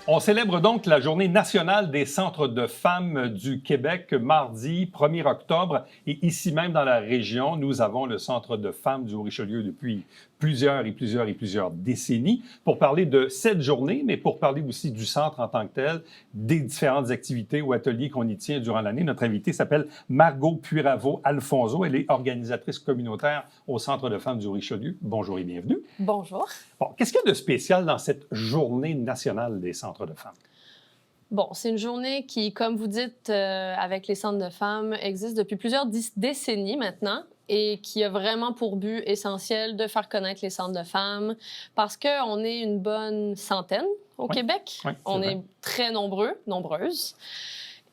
On célèbre donc la Journée nationale des centres de femmes du Québec mardi 1er octobre. Et ici même dans la région, nous avons le Centre de femmes du Haut-Richelieu depuis plusieurs décennies pour parler de cette journée, mais pour parler aussi du centre en tant que tel, des différentes activités ou ateliers qu'on y tient durant l'année. Notre invitée s'appelle Margot Puiravo-Alfonso. Elle est organisatrice communautaire au Centre de femmes du Haut-Richelieu. Bonjour et bienvenue. Bonjour. Bon, qu'est-ce qu'il y a de spécial dans cette Journée nationale des centres de femmes? Bon, c'est une journée qui, comme vous dites, avec les centres de femmes, existe depuis plusieurs décennies maintenant et qui a vraiment pour but essentiel de faire connaître les centres de femmes parce qu'on est une bonne centaine au Québec. Oui, on vrai. est très nombreuses.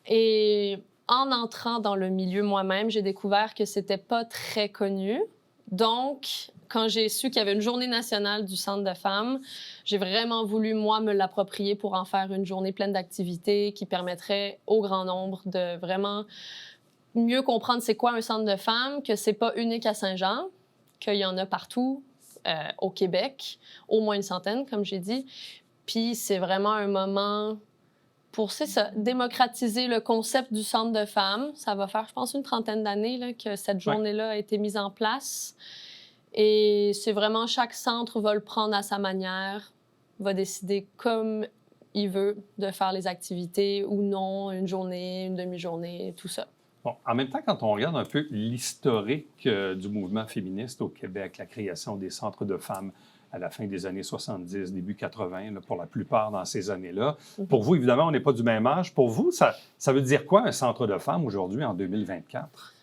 Et en entrant dans le milieu moi-même, j'ai découvert que c'était pas très connu. Donc, quand j'ai su qu'il y avait une journée nationale du Centre de femmes, j'ai vraiment voulu, moi, me l'approprier pour en faire une journée pleine d'activités qui permettrait au grand nombre de vraiment mieux comprendre c'est quoi un centre de femmes, que c'est pas unique à Saint-Jean, qu'il y en a partout au Québec, au moins une centaine, comme j'ai dit. Puis c'est vraiment un moment pour, c'est ça, démocratiser le concept du centre de femmes. Ça va faire, je pense, une trentaine d'années là, que cette journée-là a été mise en place. Et c'est vraiment, chaque centre va le prendre à sa manière, va décider comme il veut de faire les activités ou non, une journée, une demi-journée, tout ça. Bon, en même temps, quand on regarde un peu l'historique du mouvement féministe au Québec, la création des centres de femmes à la fin des années 70, début 80, là, pour la plupart dans ces années-là. Pour vous, évidemment, on n'est pas du même âge. Pour vous, ça veut dire quoi un centre de femmes aujourd'hui en 2024?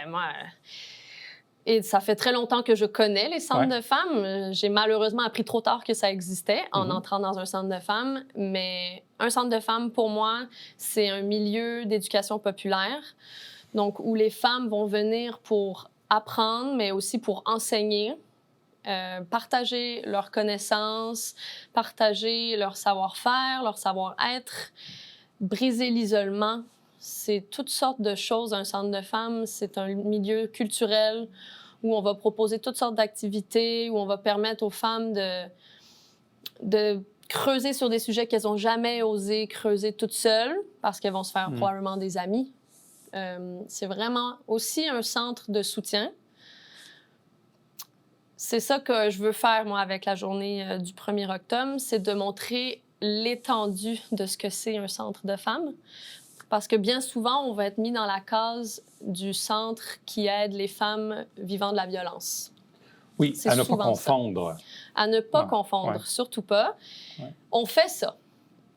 Moi, et ça fait très longtemps que je connais les centres de femmes. J'ai malheureusement appris trop tard que ça existait en entrant dans un centre de femmes. Mais un centre de femmes, pour moi, c'est un milieu d'éducation populaire, donc où les femmes vont venir pour apprendre, mais aussi pour enseigner, partager leurs connaissances, partager leur savoir-faire, leur savoir-être, briser l'isolement. C'est toutes sortes de choses. Un centre de femmes, c'est un milieu culturel où on va proposer toutes sortes d'activités, où on va permettre aux femmes de creuser sur des sujets qu'elles n'ont jamais osé creuser toutes seules parce qu'elles vont se faire probablement des amis. C'est vraiment aussi un centre de soutien. C'est ça que je veux faire, moi, avec la journée du 1er octobre, c'est de montrer l'étendue de ce que c'est un centre de femmes. Parce que bien souvent, on va être mis dans la case du centre qui aide les femmes vivant de la violence. Oui, c'est à ne pas souvent confondre. À ne pas confondre, surtout pas. On fait ça.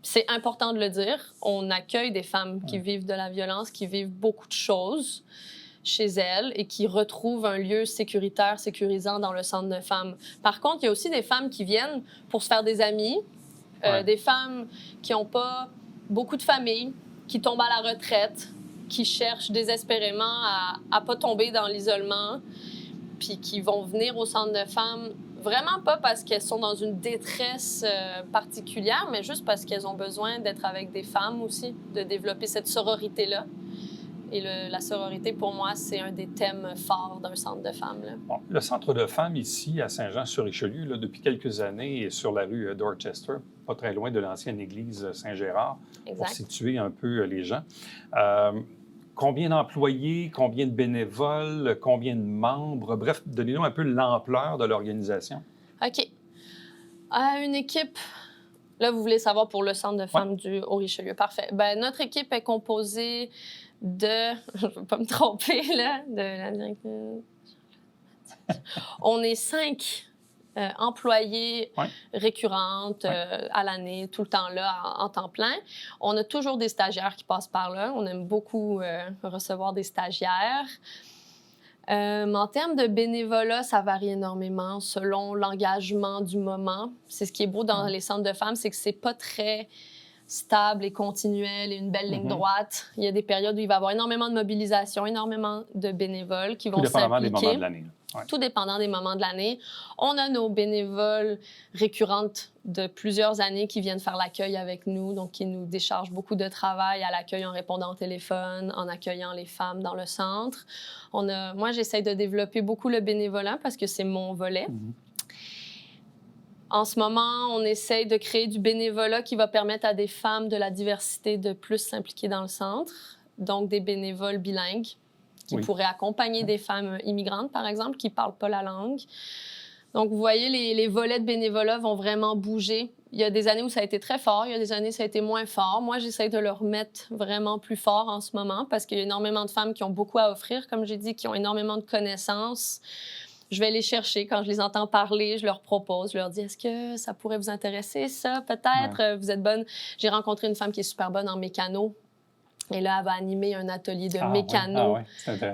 C'est important de le dire. On accueille des femmes qui vivent de la violence, qui vivent beaucoup de choses chez elles et qui retrouvent un lieu sécuritaire, sécurisant dans le centre de femmes. Par contre, il y a aussi des femmes qui viennent pour se faire des amis, des femmes qui n'ont pas beaucoup de famille, qui tombent à la retraite, qui cherchent désespérément à ne pas tomber dans l'isolement, puis qui vont venir au centre de femmes, vraiment pas parce qu'elles sont dans une détresse particulière, mais juste parce qu'elles ont besoin d'être avec des femmes aussi, de développer cette sororité-là. Et la sororité, pour moi, c'est un des thèmes forts d'un centre de femmes. Là. Bon, le centre de femmes ici, à Saint-Jean-sur-Richelieu, là, depuis quelques années, est sur la rue Dorchester, pas très loin de l'ancienne église Saint-Gérard, pour situer un peu les gens. Combien d'employés, combien de bénévoles, combien de membres? Bref, donnez-nous un peu l'ampleur de l'organisation. OK. Une équipe... Là, vous voulez savoir pour le centre de femmes du Haut-Richelieu. Parfait. Ben, notre équipe est composée de... Je ne veux pas me tromper, là. On est 5 employées récurrentes à l'année, tout le temps là, en temps plein. On a toujours des stagiaires qui passent par là. On aime beaucoup recevoir des stagiaires. En termes de bénévolat, ça varie énormément selon l'engagement du moment. C'est ce qui est beau dans les centres de femmes, c'est que c'est pas très stable et continuel et une belle ligne droite. Il y a des périodes où il va y avoir énormément de mobilisation, énormément de bénévoles qui vont s'impliquer. Tout dépendamment des moments de l'année. Tout dépendant des moments de l'année. On a nos bénévoles récurrentes de plusieurs années qui viennent faire l'accueil avec nous, donc qui nous déchargent beaucoup de travail à l'accueil en répondant au téléphone, en accueillant les femmes dans le centre. Moi, j'essaie de développer beaucoup le bénévolat parce que c'est mon volet. En ce moment, on essaye de créer du bénévolat qui va permettre à des femmes de la diversité de plus s'impliquer dans le centre. Donc, des bénévoles bilingues qui pourraient accompagner des femmes immigrantes, par exemple, qui ne parlent pas la langue. Donc, vous voyez, les volets de bénévolat vont vraiment bouger. Il y a des années où ça a été très fort, il y a des années où ça a été moins fort. Moi, j'essaie de le remettre vraiment plus fort en ce moment parce qu'il y a énormément de femmes qui ont beaucoup à offrir, comme j'ai dit, qui ont énormément de connaissances. Je vais les chercher quand je les entends parler, je leur propose, je leur dis est-ce que ça pourrait vous intéresser, ça, peut-être? Vous êtes bonne. J'ai rencontré une femme qui est super bonne en mécano. Et là, elle va animer un atelier de mécano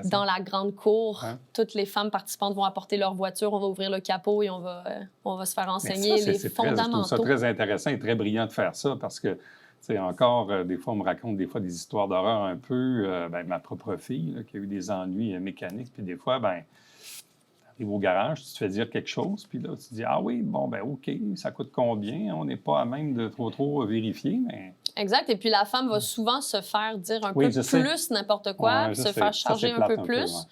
dans la grande cour. Ouais. Toutes les femmes participantes vont apporter leur voiture, on va ouvrir le capot et on va se faire enseigner les fondamentaux. Je trouve ça très intéressant et très brillant de faire ça parce que, tu sais, encore, des fois, on me raconte des histoires d'horreur un peu. Ma propre fille, là, qui a eu des ennuis mécaniques, puis des fois, tu arrives au garage, tu te fais dire quelque chose, puis là, tu te dis, ah oui, bon, OK, ça coûte combien? On n'est pas à même de trop vérifier, mais... Exact. Et puis, la femme va souvent se faire dire un peu plus n'importe quoi, se faire charger un peu plus.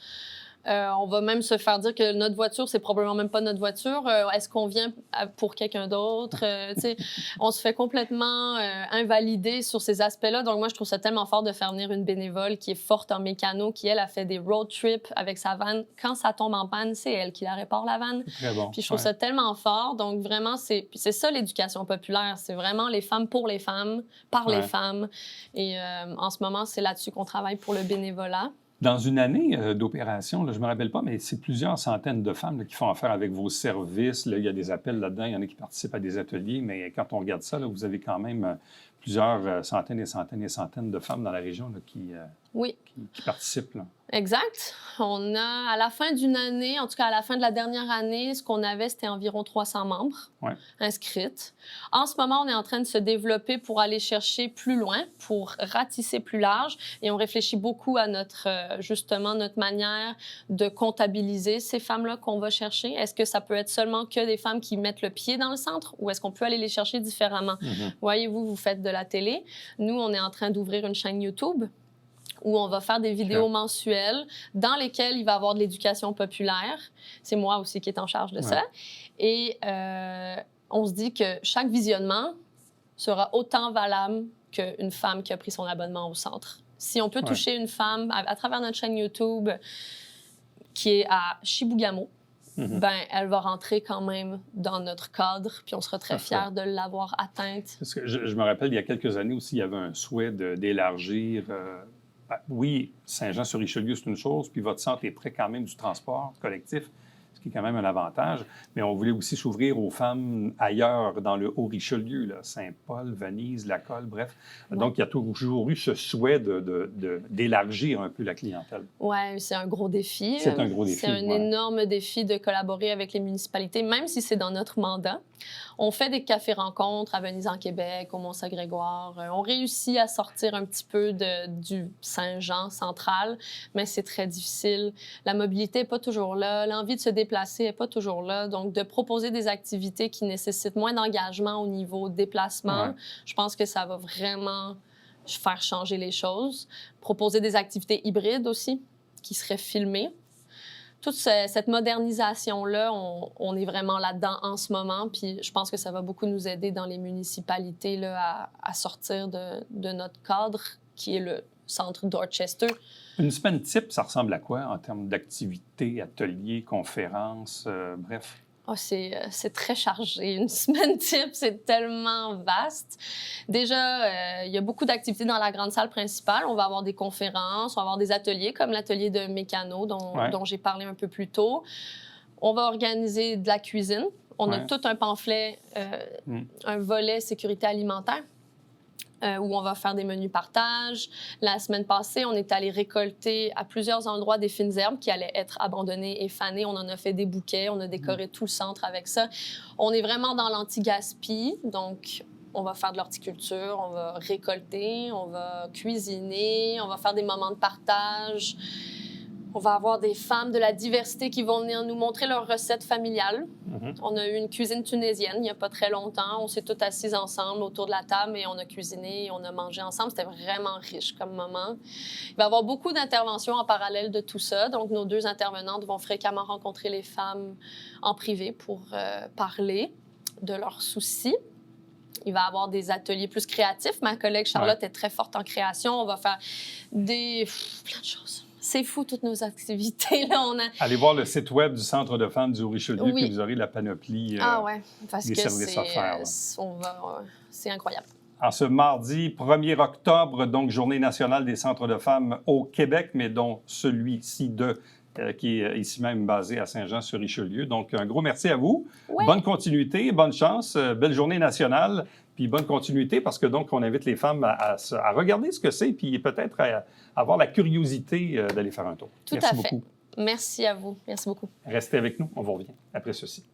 On va même se faire dire que notre voiture, c'est probablement même pas notre voiture. Est-ce qu'on vient pour quelqu'un d'autre? On se fait complètement invalider sur ces aspects-là. Donc, moi, je trouve ça tellement fort de faire venir une bénévole qui est forte en mécano, qui, elle, a fait des road trips avec sa vanne. Quand ça tombe en panne, c'est elle qui la répare, la vanne. Très bon. Puis je trouve ça tellement fort. Donc, vraiment, c'est ça, l'éducation populaire. C'est vraiment les femmes pour les femmes, par les femmes. Et en ce moment, c'est là-dessus qu'on travaille pour le bénévolat. Dans une année d'opération, je ne me rappelle pas, mais c'est plusieurs centaines de femmes qui font affaire avec vos services. Là, il y a des appels là-dedans, il y en a qui participent à des ateliers, mais quand on regarde ça, là, vous avez quand même plusieurs centaines et centaines et centaines de femmes dans la région là, qui participent. Là. Exact. On a, à la fin d'une année, en tout cas à la fin de la dernière année, ce qu'on avait, c'était environ 300 membres inscrites. En ce moment, on est en train de se développer pour aller chercher plus loin, pour ratisser plus large. Et on réfléchit beaucoup à justement, notre manière de comptabiliser ces femmes-là qu'on va chercher. Est-ce que ça peut être seulement que des femmes qui mettent le pied dans le centre ou est-ce qu'on peut aller les chercher différemment? Voyez-vous, vous faites de la télé. Nous, on est en train d'ouvrir une chaîne YouTube où on va faire des vidéos mensuelles dans lesquelles il va y avoir de l'éducation populaire. C'est moi aussi qui est en charge de ça. Et on se dit que chaque visionnement sera autant valable qu'une femme qui a pris son abonnement au centre. Si on peut toucher une femme à travers notre chaîne YouTube qui est à Chibougamau, elle va rentrer quand même dans notre cadre, puis on sera très fiers de l'avoir atteinte. Parce que je me rappelle, il y a quelques années aussi, il y avait un souhait d'élargir... oui, Saint-Jean-sur-Richelieu, c'est une chose, puis votre centre est près quand même du transport collectif, ce qui est quand même un avantage. Mais on voulait aussi s'ouvrir aux femmes ailleurs, dans le Haut-Richelieu, là, Saint-Paul, Venise, La Colle, bref. Donc, il y a toujours eu ce souhait d'élargir un peu la clientèle. Oui, c'est un gros défi. C'est un gros défi. C'est un énorme défi de collaborer avec les municipalités, même si c'est dans notre mandat. On fait des cafés-rencontres à Venise en Québec, au Mont-Saint-Grégoire. On réussit à sortir un petit peu du Saint-Jean central, mais c'est très difficile. La mobilité n'est pas toujours là. L'envie de se déplacer n'est pas toujours là. Donc, de proposer des activités qui nécessitent moins d'engagement au niveau déplacement, je pense que ça va vraiment faire changer les choses. Proposer des activités hybrides aussi, qui seraient filmées. Toute cette modernisation-là, on est vraiment là-dedans en ce moment. Puis je pense que ça va beaucoup nous aider dans les municipalités là, à sortir de notre cadre, qui est le centre Dorchester. Une semaine type, ça ressemble à quoi en termes d'activités, ateliers, conférences, bref? Oh, c'est très chargé. Une semaine type, c'est tellement vaste. Déjà, il y a beaucoup d'activités dans la grande salle principale. On va avoir des conférences, on va avoir des ateliers comme l'atelier de mécano dont j'ai parlé un peu plus tôt. On va organiser de la cuisine. On a tout un pamphlet, un volet sécurité alimentaire. Où on va faire des menus partage. La semaine passée, on est allé récolter à plusieurs endroits des fines herbes qui allaient être abandonnées et fanées. On en a fait des bouquets, on a décoré tout le centre avec ça. On est vraiment dans l'anti-gaspi, donc on va faire de l'horticulture, on va récolter, on va cuisiner, on va faire des moments de partage. On va avoir des femmes de la diversité qui vont venir nous montrer leurs recettes familiales. On a eu une cuisine tunisienne il n'y a pas très longtemps. On s'est toutes assises ensemble autour de la table et on a cuisiné et on a mangé ensemble. C'était vraiment riche comme moment. Il va y avoir beaucoup d'interventions en parallèle de tout ça. Donc, nos deux intervenantes vont fréquemment rencontrer les femmes en privé pour parler. de leurs soucis. Il va y avoir des ateliers plus créatifs. Ma collègue Charlotte est très forte en création. On va faire plein de choses. C'est fou, toutes nos activités. Là, Allez voir le site web du Centre de femmes du Richelieu, Oui. puis vous aurez la panoplie parce des que services offerts. c'est incroyable. En ce mardi 1er octobre, donc Journée nationale des centres de femmes au Québec, mais dont celui-ci qui est ici même basé à Saint-Jean-sur-Richelieu. Donc, un gros merci à vous. Ouais. Bonne continuité, bonne chance, belle journée nationale, puis bonne continuité parce que donc on invite les femmes à regarder ce que c'est, puis peut-être à avoir la curiosité d'aller faire un tour. Tout Merci à fait. beaucoup. Merci à vous. Merci beaucoup. Restez avec nous, on vous revient après ceci.